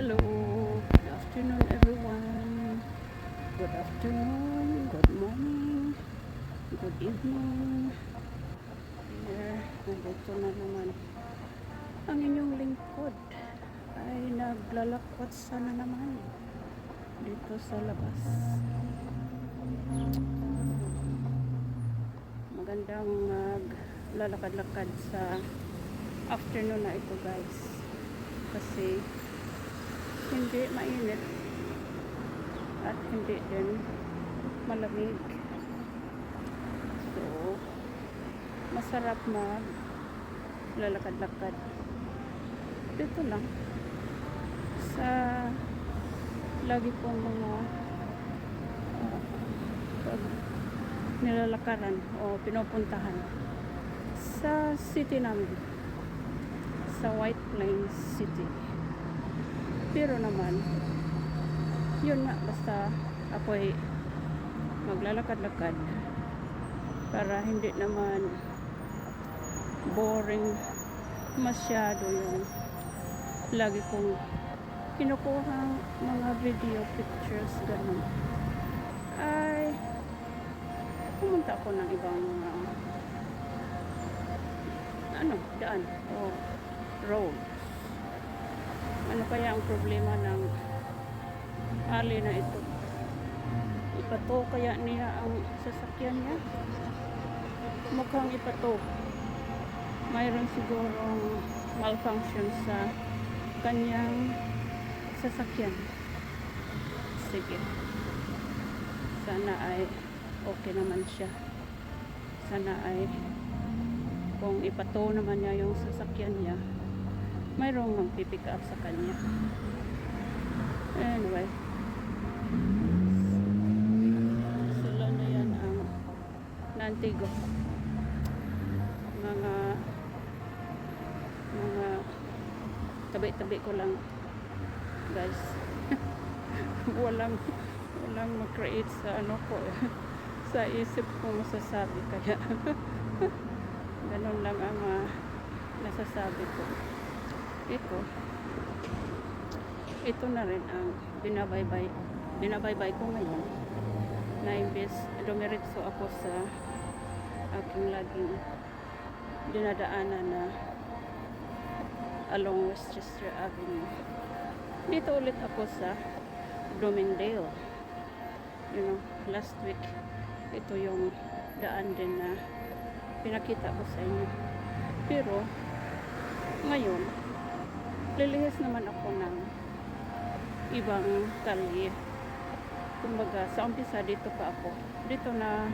Hello, good afternoon everyone. Good afternoon, good morning, good evening. Here, nandito na naman ang inyong lingkod ay naglalakwat sana naman dito sa labas. Magandang maglalakad-lakad sa afternoon na ito guys, kasi hindi mainit at hindi din malamig, so masarap maglalakad-lakad dito lang sa lagi pong mga nilalakaran o pinupuntahan sa city namin, sa White Plains City. Pero naman yun nga, basta ako'y maglalakad-lakad para hindi naman boring masyado yung lagi kong kinukuhang mga video pictures, ganun. Ay pumunta ako ng ibang daan o road. Ano kaya ang problema ng alley na ito? Ipato kaya niya ang sasakyan niya? Mukhang ipato. Mayroon sigurong malfunction sa kanyang sasakyan. Sige, sana ay okay naman siya. Sana ay kung ipato naman niya yung sasakyan niya, mayroong magpipick up sa kanya. Anyway, sila na yan ang Nantigo. Mga tabi-tabi ko lang guys. walang mag-create sa ko sa isip ko masasabi, kaya ganun lang ang nasasabi ko. Ito na rin ang binabaybay ko ngayon, na imbes dumiretso ako sa aking laging dinadaanan na along Westchester Avenue. Dito ulit ako sa Bloomingdale. Last week ito yung daan din na pinakita ko sa inyo. Pero ngayon lilihis naman ako ng ibang kalye. Kumbaga sa umpisa dito pa ako. Dito na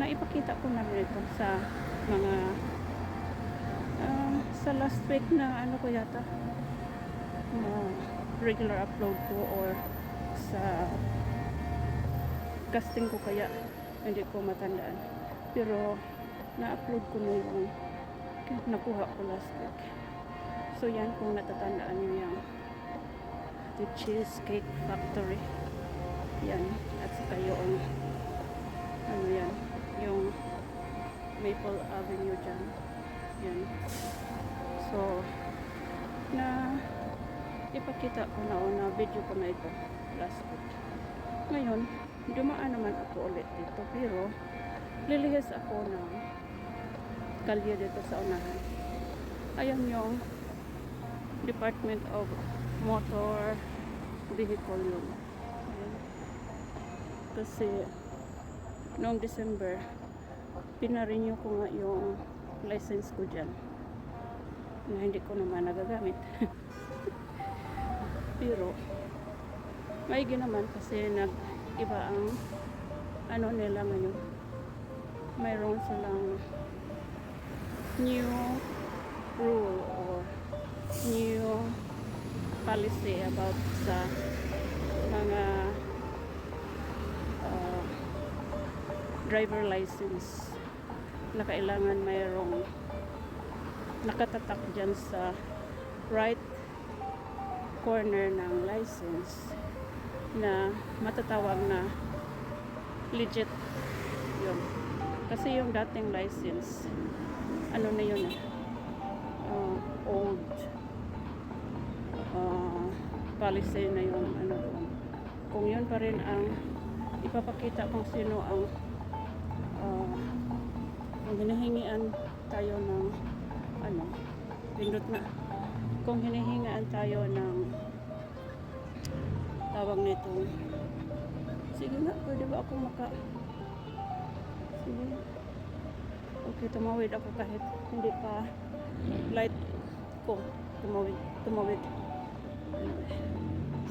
ipakita ko na ito sa mga sa last week na ko yata regular upload ko, or sa casting ko, kaya hindi ko matandaan. Pero na-upload ko na yung nakuha ko last week. So yan, kung natatandaan nyo yung The Cheesecake Factory, yan, at saka yung yan, yung Maple Avenue dyan, yan. So na ipakita ko na video ko na ito last week. Ngayon dumaan naman ako ulit dito, pero lilihis ako ng kalye dito sa unahan. Ayan yung Department of Motor Vehicle yun. Ayan. Kasi noong December pinarenew ko nga yung license ko dyan, na hindi ko naman nagagamit. Pero maigi naman kasi nag-iba ang nila ngayon. Mayroon silang new rule or new policy about sa mga driver license na kailangan mayroong nakatatak dyan sa right corner ng license na matatawag na legit yun. Kasi yung dating license na yun old policy na yung ano doon. Kung yun pa rin ang ipapakita kung sino ang kung hinihingian tayo ng ano, pindot na. Kung hinihingaan tayo ng tawag nito, sige nga, pwede ba ako sige, okay, tumawid ako kahit hindi pa light ko, tumawid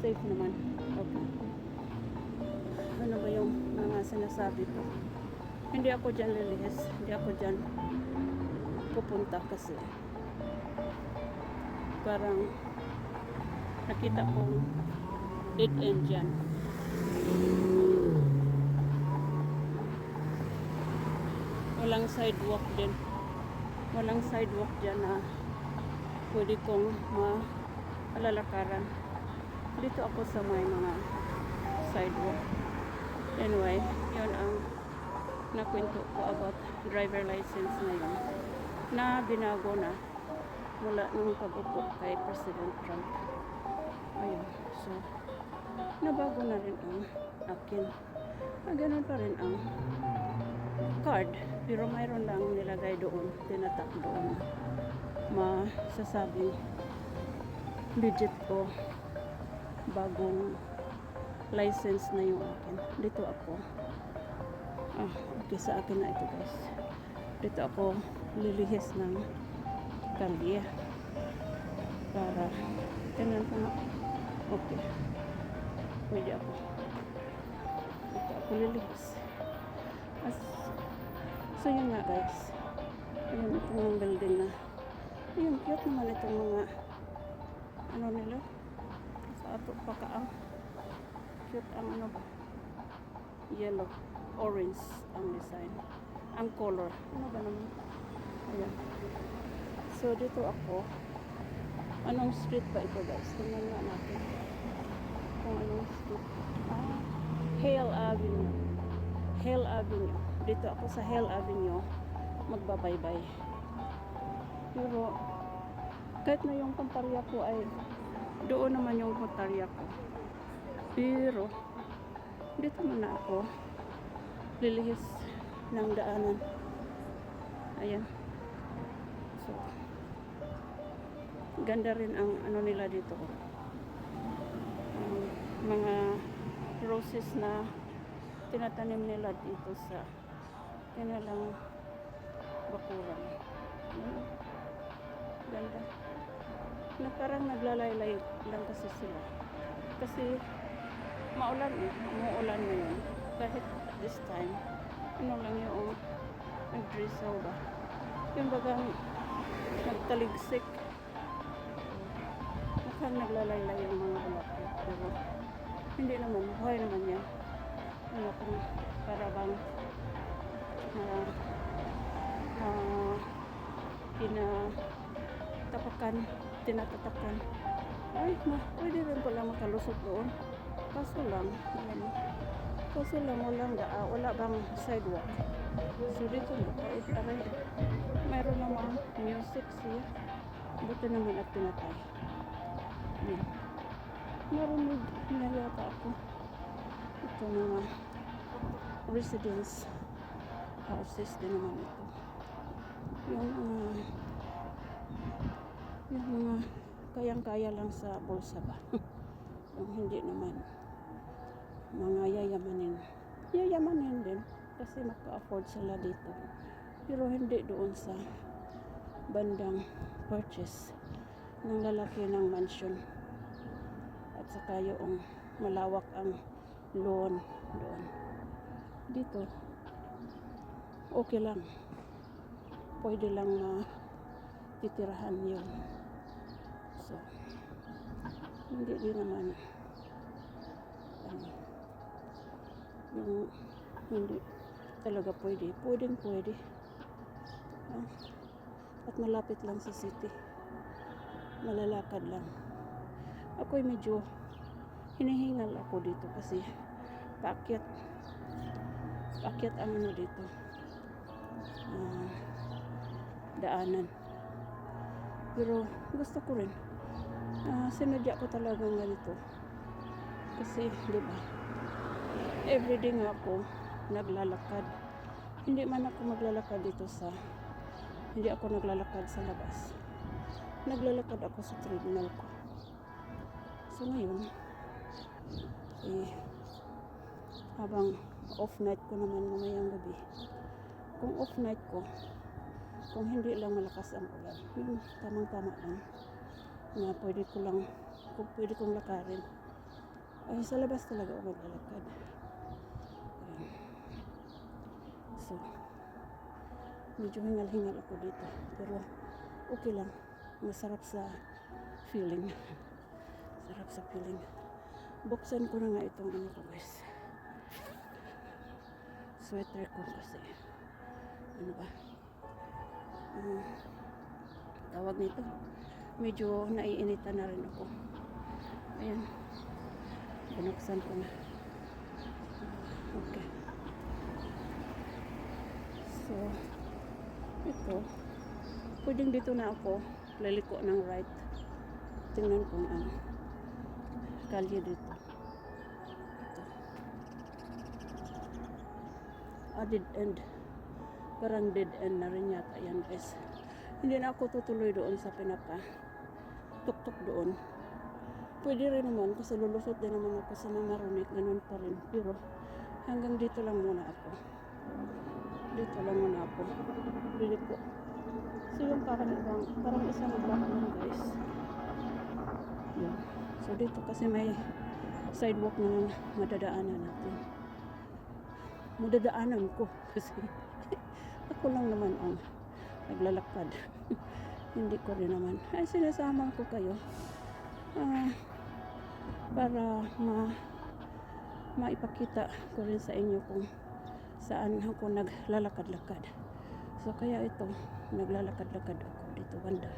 safe naman. Okay, ano ba yung mga sinasabi ko? Hindi ako dyan lilihis, hindi ako dyan pupunta kasi parang nakita kong dead end dyan. Walang sidewalk din. Walang sidewalk dyan na pwede kong malalakaran. Dito ako sa may mga sidewalk. Anyway, yun ang nakwento ko about driver license na yun, na binago na mula nung pag-upo kay President Trump. Ayun. So, nabago na rin ang akin. Ganun pa rin ang card. Pero mayroon lang nilagay doon, tinatak doon, masasabing legit ko bagong license na yung akin. Dito ako. Okay, sa akin na ito guys. Dito ako lilihis ng kalye para tingnan ko nga. Okay, pwede ako. Dito ako lilihis. So yun nga guys, ayun itong building na ayun, cute naman itong mga ano nila sa ato pakaang cute ang ano ba, yellow, orange ang design, ang color, ano ba naman. Ayan. So dito ako, anong street ba ito guys? Tingnan nga natin kung anong street. Hale Avenue. Hale Avenue. Dito ako sa Hale Avenue magbabaybay. Pero kahit na yung pamparya ko ay doon naman yung pamparya ko. Pero dito man na ako lilihis ng daanan. Ayan. So, ganda rin ang ano nila dito. Mga roses na tinatanim nila dito sa kanilang bakuran. Ganda. Na parang naglalaylay lang kasi sila. Kasi maulan umuulan ngayon. Kahit at this time, ano lang yung nag-drizzle ba? Yung bagang nagtaligsik. Mukhang naglalaylay yung mga bulaklak. Pero hindi naman, buhay naman yan. Ano kung para bang tinatatakan. Ay, pwede rin pala makalusot doon. Kaso lang, wala bang sidewalk. So dito na, aray, mayroon naman music siya. Buti naman at tinatay. Narinig na yata ako. Ito mga residence houses din naman ito. Yung mga kayang-kaya lang sa bulsa ba. Yung hindi naman mga yayamanin din kasi maka-afford sila dito. Pero hindi doon sa bandang purchase ng lalaki ng mansion. At saka yung malawak ang lawn doon. Dito okay lang, pwede lang na titirahan yun. So hindi din naman yung hindi talaga pwede at malapit lang sa city, malalakad lang. Ako'y medyo hinihingal ako dito kasi paakyat ang ano dito, daanan. Pero gusto ko rin Sinadya ko talaga ganito. Kasi, di ba, everyday nga ako naglalakad. Hindi man ako maglalakad dito hindi ako naglalakad sa labas. Naglalakad ako sa treadmill ko. So ngayon, habang off night ko naman mamayang gabi, kung off night ko, kung hindi lang malakas ang ulan, yung tamang-tama lang, na pwede kong lakarin, ay sa labas talaga ako maglalakad. Ayan. So, medyo hingal-hingal ako dito, pero okay lang, masarap sa feeling. Sarap sa feeling. Buksan ko na nga itong ano ko guys, sweater ko, kasi ano ba, tawag nito, medyo naiinitan na rin ako. Ayan, binuksan ko na. Okay, so ito, pwedeng dito na ako laliko ng right. Tingnan kung ang kalye dito. Ito, dead end, parang dead end na rin yata yan guys. Hindi na ako tutuloy doon sa pinaka tuktok doon. Pwede rin naman kasi lulusot din naman ako sa Mamaroneck, ganun pa rin, pero hanggang dito lang muna ako. Dito lang muna ako liliko. So yung parang isang block lang guys. Yan. So dito kasi may sidewalk na madadaanan natin. Madadaanan ko kasi ako lang naman ang naglalakad. Hindi ko rin naman. Ay, sinasama ko kayo para maipakita ko rin sa inyo kung saan ako naglalakad-lakad. So kaya ito, naglalakad-lakad ako dito banda.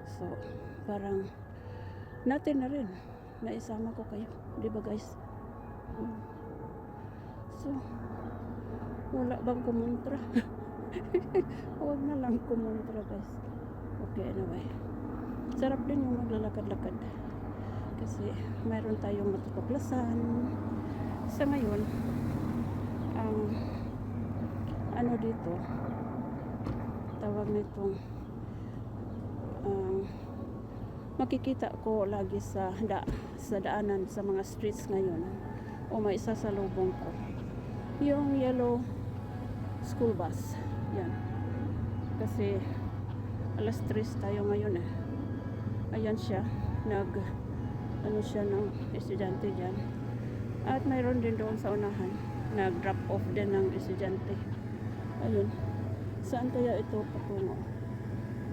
So parang natin na rin naisama ko kayo, di ba guys? So wala bang kumontra? Huwag na lang kumontra guys. Okay, anyway, sarap din yung maglalakad-lakad kasi mayroon tayong matutuklasan. Sa ngayon, ang ano dito, tawag nitong makikita ko lagi sa daanan, sa mga streets ngayon, o may isasalubong ko yung yellow school bus. Yan, kasi alas 3 tayo ngayon ayan siya, ano siya ng estudyante dyan, at mayroon din doon sa unahan nag drop off din ng estudyante. Ayun, saan kaya ito patungo?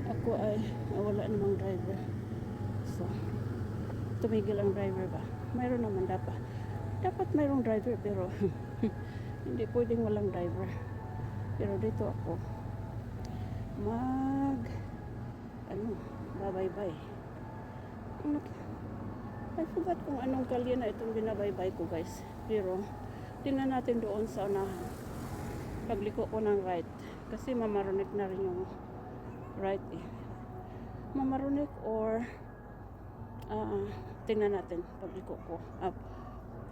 Ako ay wala namang driver, so tumigil ang driver ba? Mayroon naman dapat mayroong driver, pero hindi pwedeng walang driver. Pero dito ako babaybay. I forgot kung anong kalye na itong binabaybay ko guys, pero tingnan natin doon sa unahan. Pagliko ko ng right, kasi Mamaroneck na rin yung right Mamaroneck, or tingnan natin pagliko ko up.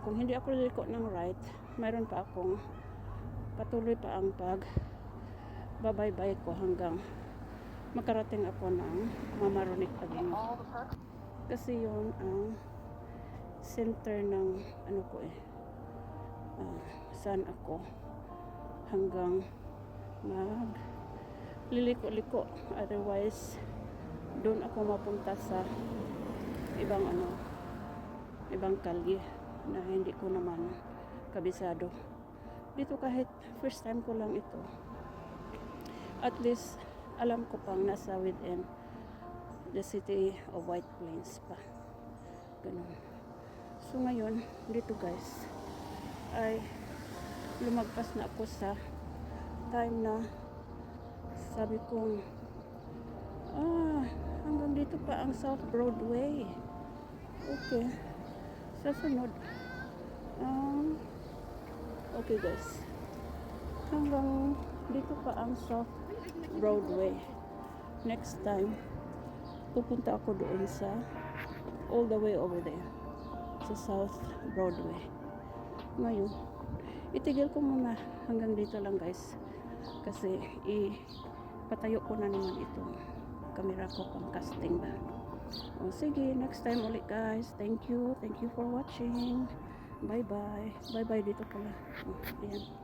Kung hindi ako liliko ng right, mayroon pa akong patuloy pa ang babaybay ko hanggang makarating ako ng Mamaroneck Avenue, kasi yun ang center ng ano ko saan ako hanggang liliko-liko. Otherwise doon ako mapunta sa ibang kalye na hindi ko naman kabisado. Dito kahit first time ko lang ito, at least alam ko pang nasa within the city of White Plains pa, ganun. So ngayon dito guys ay lumagpas na ako sa time na sabi kong hanggang dito pa ang South Broadway. Okay, sa sunod okay guys, hanggang dito pa ang South Broadway. Next time pupunta ako doon sa all the way over there sa South Broadway. Ngayon, itigil ko muna hanggang dito lang guys kasi ipatayo ko na naman itong camera ko pang casting ba. O sige, next time ulit guys. Thank you for watching. Bye bye dito pala. O, ayan.